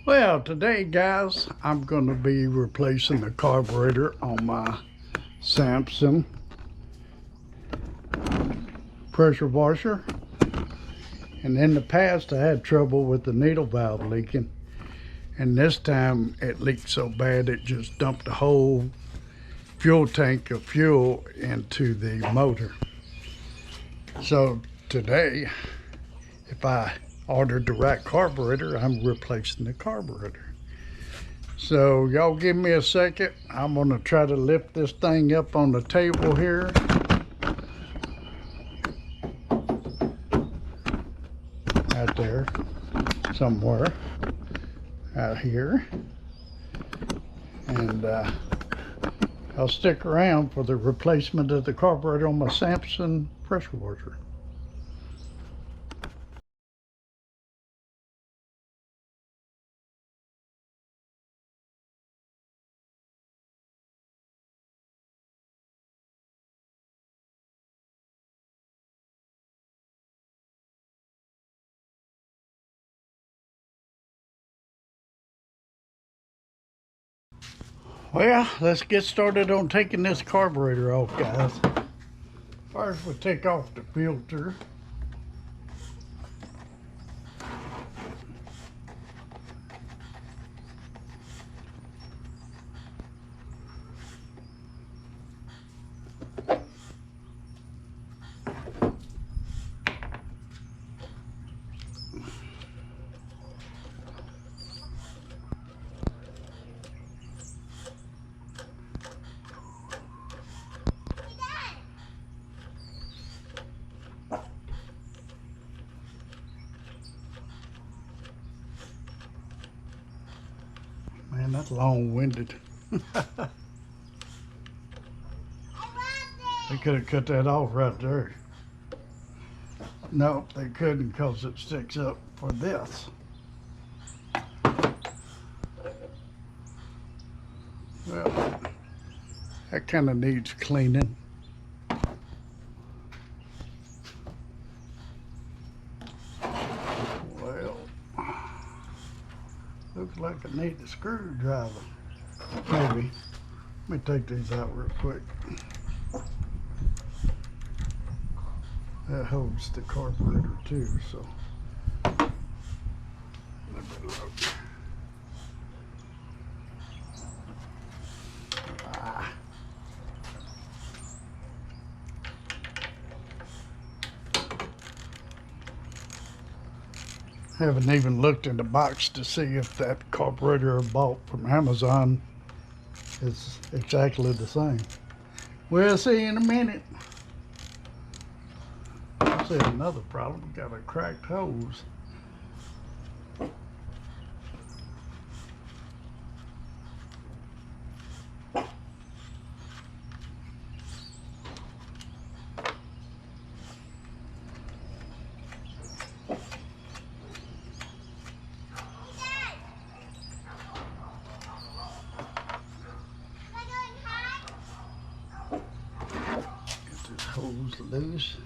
Well, today, guys, I'm going to be replacing the carburetor on my Simpson pressure washer. And in the past, I had trouble with the needle valve leaking. And this time, it leaked so bad it just dumped the whole fuel tank of fuel into the motor. So today, if I ordered the right carburetor, I'm replacing the carburetor. So y'all give me a second. I'm gonna try to lift this thing up on the table here. Out there, somewhere, out here. And I'll stick around for the replacement of the carburetor on my Simpson pressure washer. Well, let's get started on taking this carburetor off, guys. First, we'll take off the filter. Man, that's long-winded. They could have cut that off right there. No, they couldn't because it sticks up for this. Well, that kind of needs cleaning. Well, looks like I need a screwdriver. Maybe. Let me take these out real quick. That holds the carburetor too, so. Let me look. Haven't even looked in the box to see if that carburetor I bought from Amazon is exactly the same. We'll see in a minute. I see another problem. We got a cracked hose. Hose loose.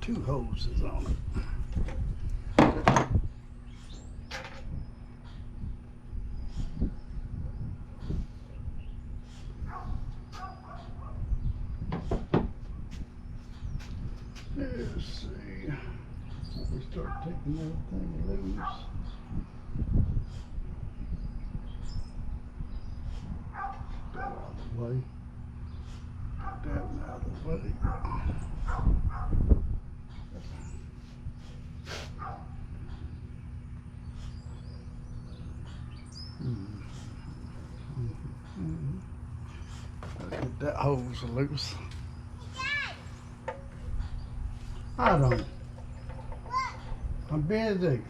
Two hoses on it. Let's see. We start taking everything loose. That out of the way. That out of the way. Get that hose loose. I don't. I'm busy.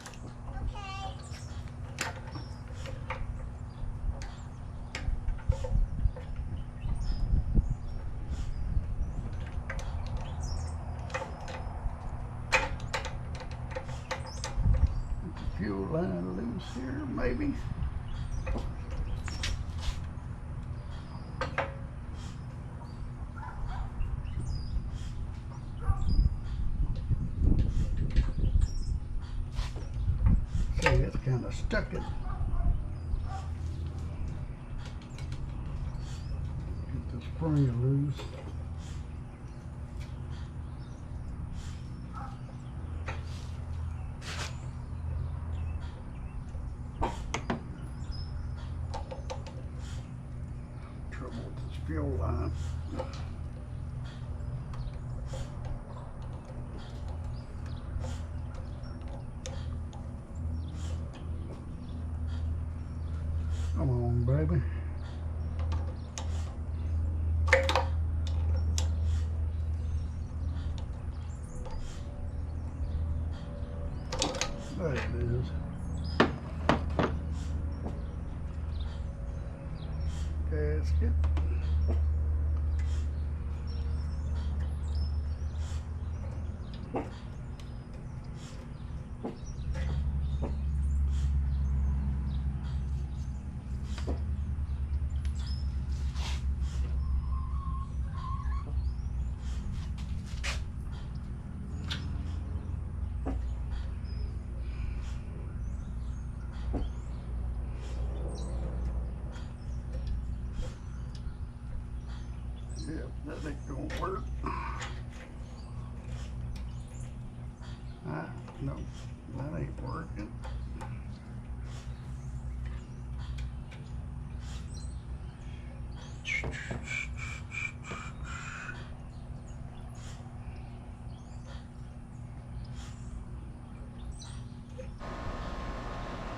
Fuel line loose here, maybe. See, it's kind of stuck it. Get the spring loose. Fuel line. Come on, baby. There it is. Gasket. Yep, that ain't gonna work. No, that ain't working.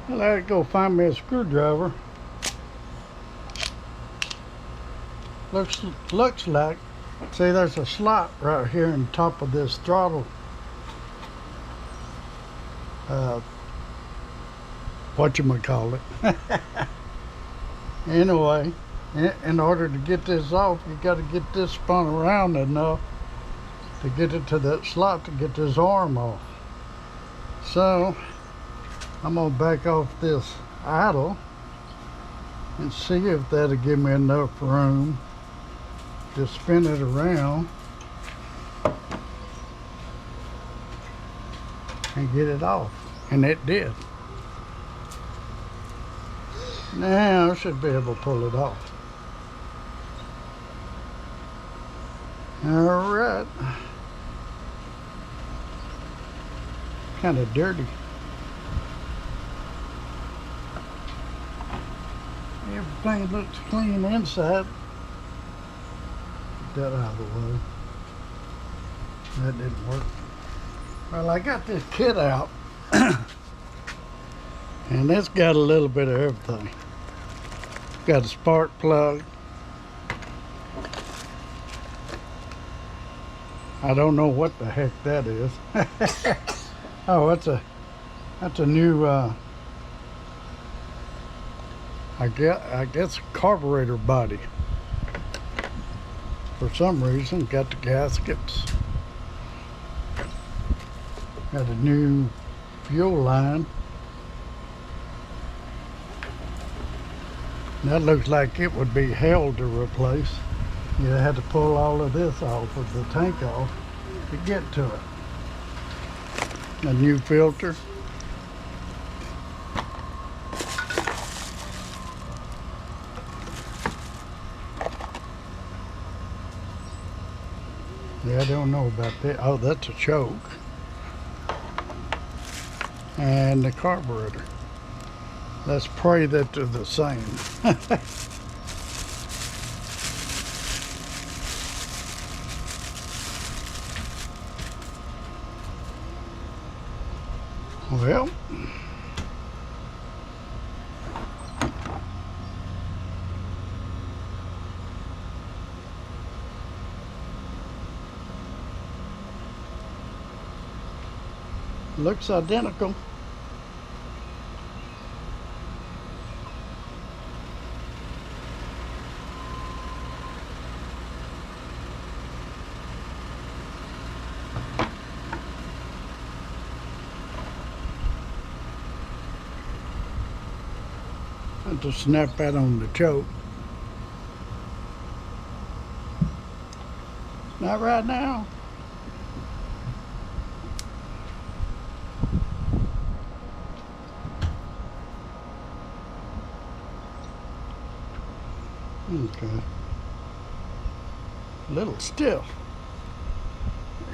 Well, I had to go find me a screwdriver. Looks like, see, there's a slot right here on top of this throttle. Whatchamacallit. Anyway, in order to get this off, you got to get this spun around enough to get it to that slot to get this arm off. So I'm gonna back off this idle and see if that'll give me enough room to spin it around and get it off. And it did. Now I should be able to pull it off. All right. Kind of dirty. Everything looks clean inside. Get that out of the way. That didn't work. Well, I got this kit out. And it's got a little bit of everything. Got a spark plug. I don't know what the heck that is. Oh, that's a new I guess carburetor body. For some reason, got the gaskets. Got a new fuel line. That looks like it would be hell to replace. You had to pull all of this off of the tank off to get to it. A new filter. Yeah, I don't know about that. Oh, that's a choke. And the carburetor. Let's pray that they're the same. Well, Looks identical. I have to snap that on the choke. Not right now. Okay. A little stiff.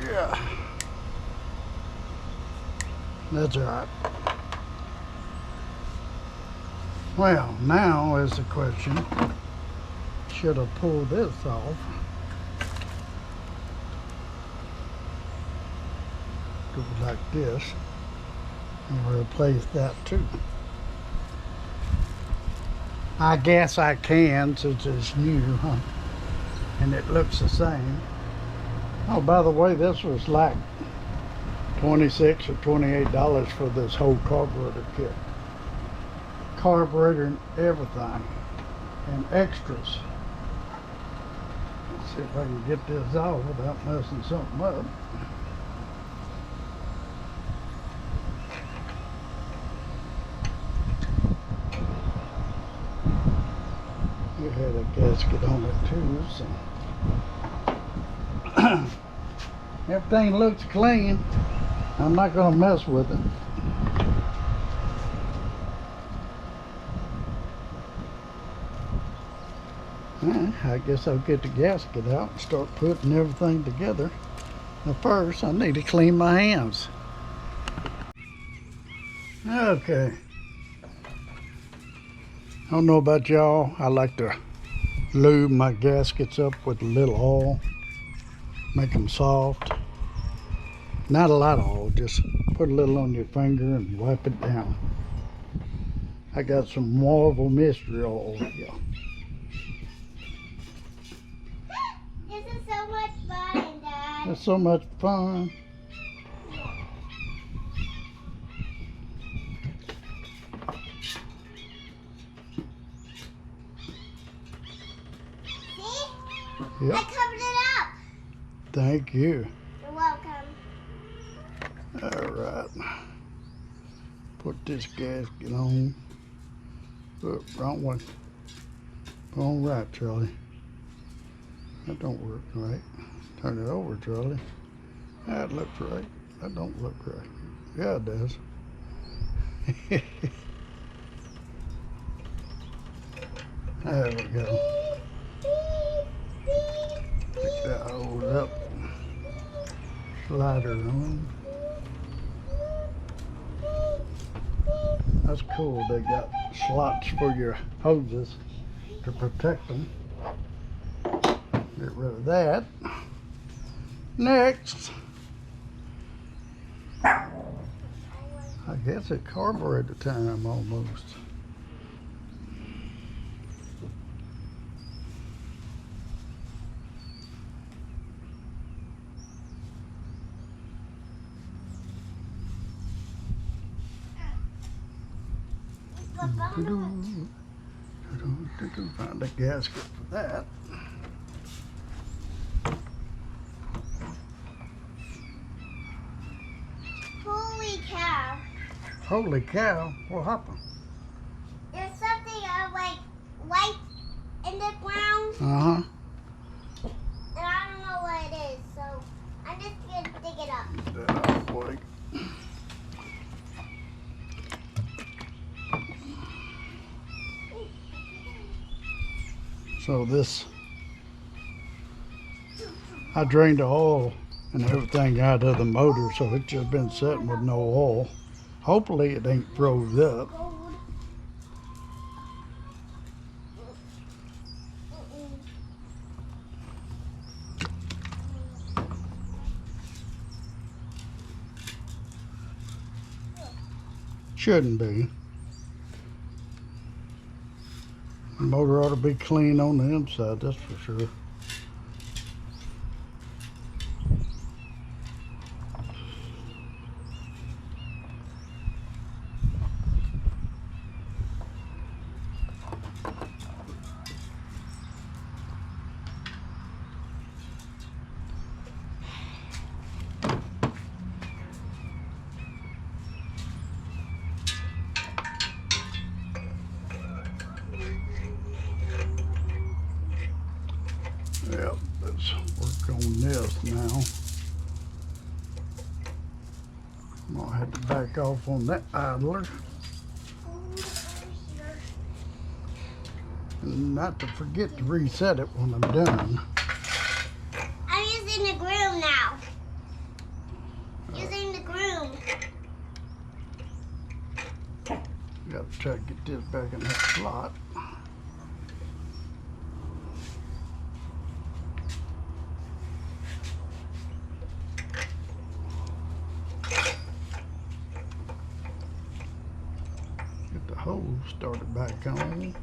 Yeah. That's all right. Well, now is the question, should I pull this off? Do it like this and replace that too. I guess I can since it's new, huh? And it looks the same. Oh, by the way, this was like $26 or $28 for this whole carburetor kit. Carburetor and everything, and extras. Let's see if I can get this off without messing something up. It had a gasket on it too, so everything looks clean. I'm not going to mess with it. I guess I'll get the gasket out and start putting everything together. Now first, I need to clean my hands. Okay. I don't know about y'all. I like to lube my gaskets up with a little oil. Make them soft. Not a lot of oil, just put a little on your finger and wipe it down. I got some Marvel Mystery Oil here. This is so much fun, Dad. It's so much fun. See? Yep. I covered it up. Thank you. You're welcome. All right. Put this gasket on. Oh, wrong one. Wrong right, Charlie. That don't work right. Turn it over, Charlie. That looks right. That don't look right. Yeah, it does. There we go. Pick that hose up. Slide her on. That's cool. They got slots for your hoses to protect them. Get rid of that. Next, I guess it's carburetor time almost. Find a gasket for that. Holy cow. Holy cow, what happened? There's something like white in the ground, Uh-huh. and I don't know what it is, so I'm just going to dig it up. Oh, boy. So this, I drained the oil and everything out of the motor, so it's just been sitting with no oil. Hopefully it ain't froze up. Gold. Shouldn't be. The motor ought to be clean on the inside, that's for sure. this now. I'm gonna have to back off on that idler. And not to forget to reset it when I'm done. I'm using the groom now. Using the groom. Gotta try to get this back in that slot. Get the hose started back on.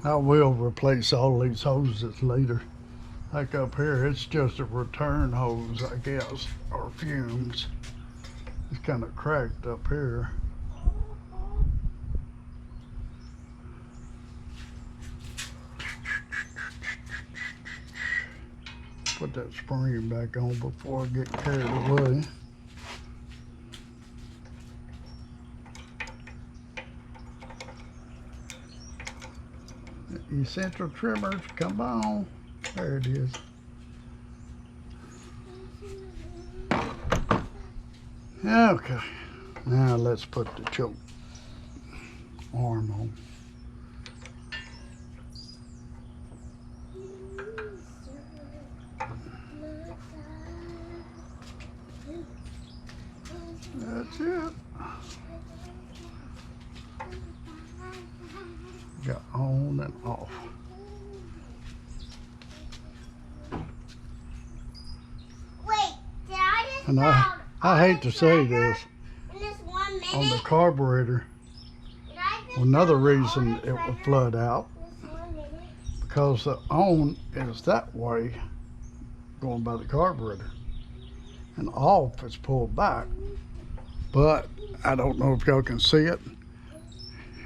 I will replace all these hoses later. Like up here, it's just a return hose, I guess, or fumes. It's kind of cracked up here. Put that spring back on before I get carried away. Essential trimmers, come on. There it is. Okay, now let's put the choke arm on. That's it. Got on and off. Wait, did I just And I hate to say this, in this 1 minute? on the carburetor, Did I just another found reason all the it would treasure flood out, in this 1 minute? because the on is that way, going by the carburetor, and off is pulled back. But I don't know if y'all can see it.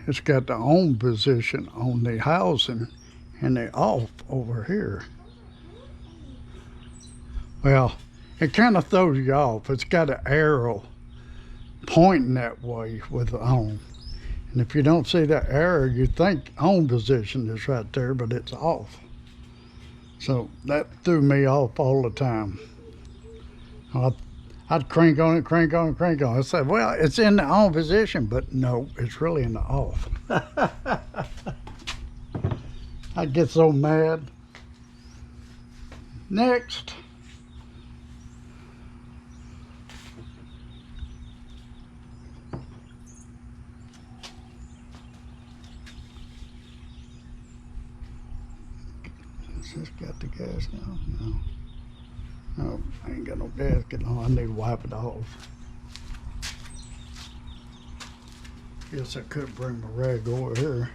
It's got the on position on the housing and the off over here. Well, it kind of throws you off. It's got an arrow pointing that way with the on. And if you don't see that arrow, you think on position is right there, but it's off. So that threw me off all the time. I'd crank on it, crank on it, crank on it. I said, well, it's in the on position, but no, it's really in the off. I get so mad. Next. Has this got the gas now? No. No, I ain't got no gasket on. I need to wipe it off. Guess I could bring my rag over here.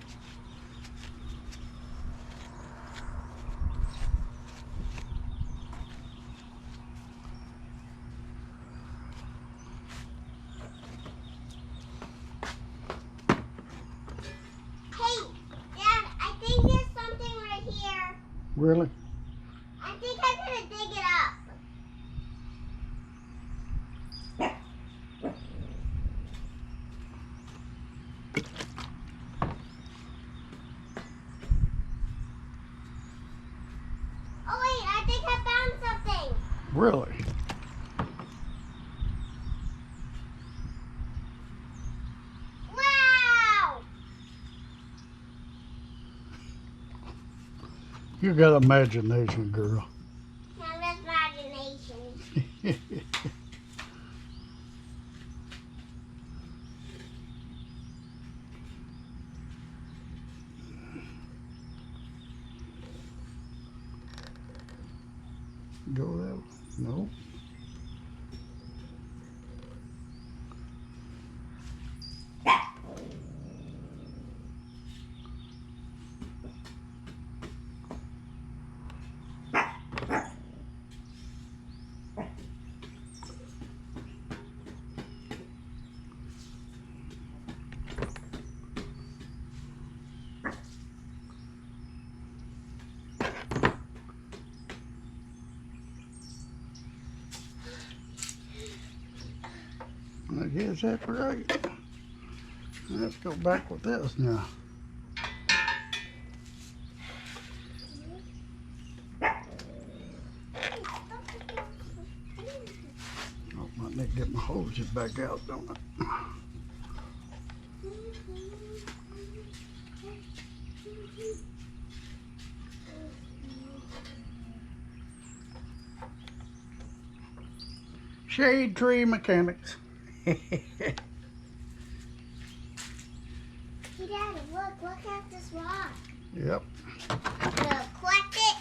Hey, Dad, I think there's something right here. Really? I think I'm gonna dig it up. Oh wait, I think I found something. Really? Wow! You got imagination, girl. Now that's imagination. Go that way? No. I guess that's right. Let's go back with this now. need to get my hoses back out, don't I? Shade Tree Mechanics. Hey, Daddy, look at this rock. Yep. Gonna collect it.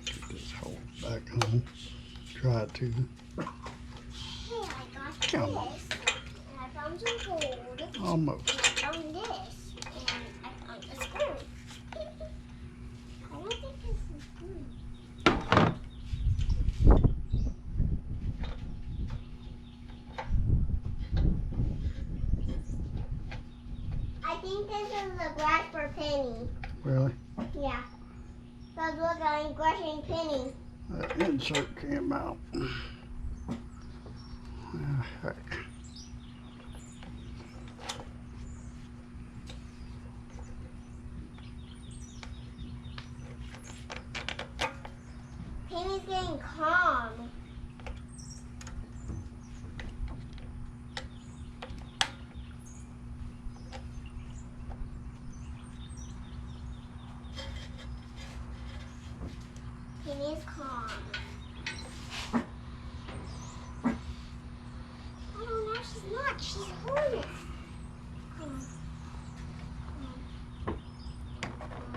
Get this hose back on. Try to. Hey, I got Come this. on. And I found some gold. Almost. And I found this. And I found a spoon. I don't think this is spoon. I think this is a brush for Penny. Really? Yeah. Because look, I'm brushing Penny. That insert came out. Ah, heck. Penny's getting calm. Penny is calm. Oh no, now she's not. She's holding it. Come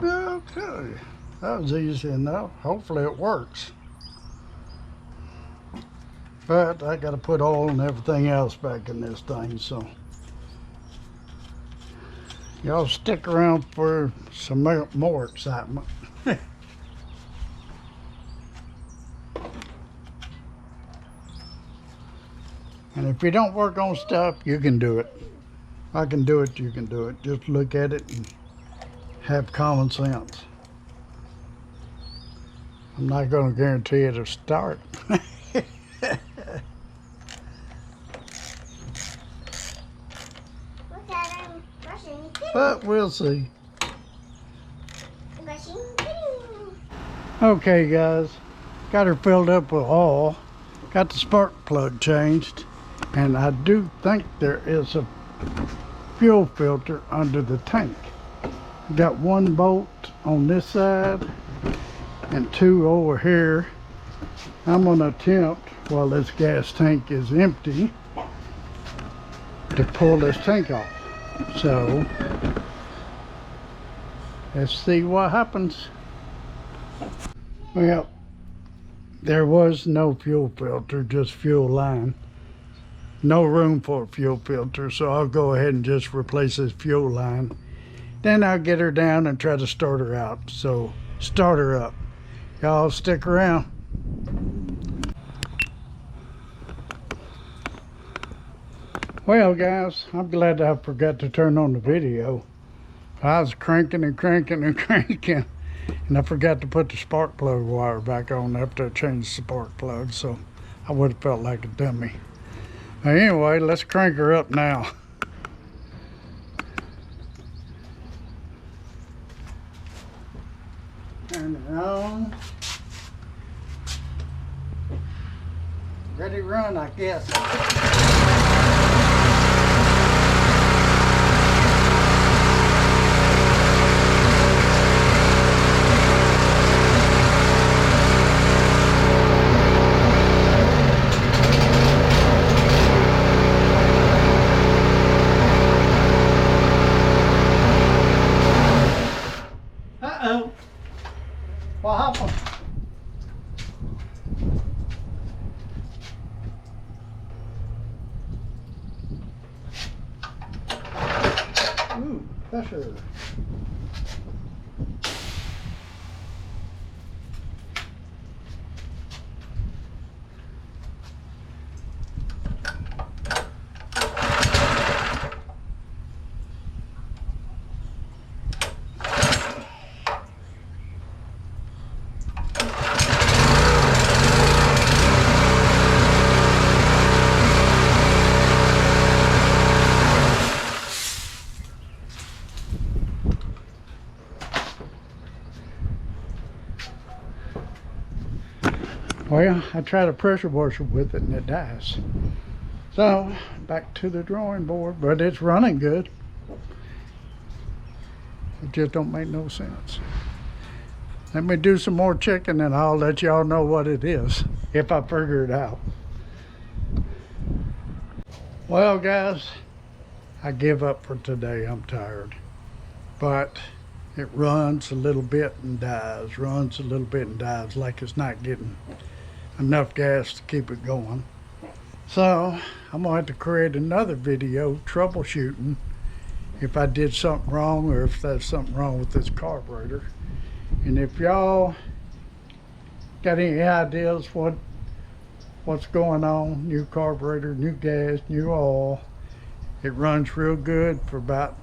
on. Okay. That was easy enough. Hopefully it works. But I got to put oil and everything else back in this thing, so y'all stick around for some more excitement. And if you don't work on stuff, you can do it. I can do it, you can do it. Just look at it and have common sense. I'm not going to guarantee it'll start. Look at I'm brushing Penny. But we'll see. I'm brushing Penny. Okay, guys. Got her filled up with oil. Got the spark plug changed. And I do think there is a fuel filter under the tank. Got one bolt on this side and two over here. I'm going to attempt, while this gas tank is empty, to pull this tank off. So, let's see what happens. Well, there was no fuel filter, just fuel line. No room for a fuel filter, so I'll go ahead and just replace this fuel line. Then I'll get her down and try to start her out. So, start her up. Y'all stick around. Well, guys, I'm glad I forgot to turn on the video. I was cranking and cranking and cranking, and I forgot to put the spark plug wire back on after I changed the spark plug, so I would have felt like a dummy. Anyway, let's crank her up now. Turn it on. Ready to run, I guess. Uh-oh. What happened? Ooh, pressure. Well, I tried a pressure washer with it and it dies. So, back to the drawing board, but it's running good. It just don't make no sense. Let me do some more checking and I'll let y'all know what it is, if I figure it out. Well, guys, I give up for today. I'm tired. But it runs a little bit and dies, runs a little bit and dies, like it's not getting enough gas to keep it going. So I'm gonna have to create another video troubleshooting if I did something wrong or if there's something wrong with this carburetor. And if y'all got any ideas what's going on, new carburetor, new gas, new oil, it runs real good for about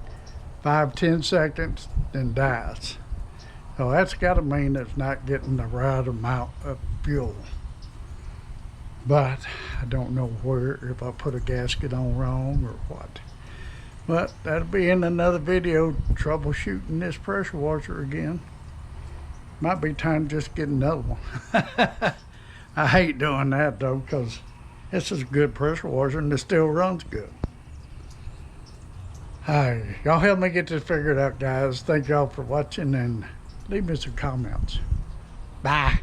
5-10 seconds, then dies. So that's got to mean it's not getting the right amount of fuel. But I don't know if I put a gasket on wrong or what. But that'll be in another video, troubleshooting this pressure washer again. Might be time to just get another one. I hate doing that though, because this is a good pressure washer and it still runs good. Hi, y'all help me get this figured out, guys. Thank y'all for watching and leave me some comments. Bye.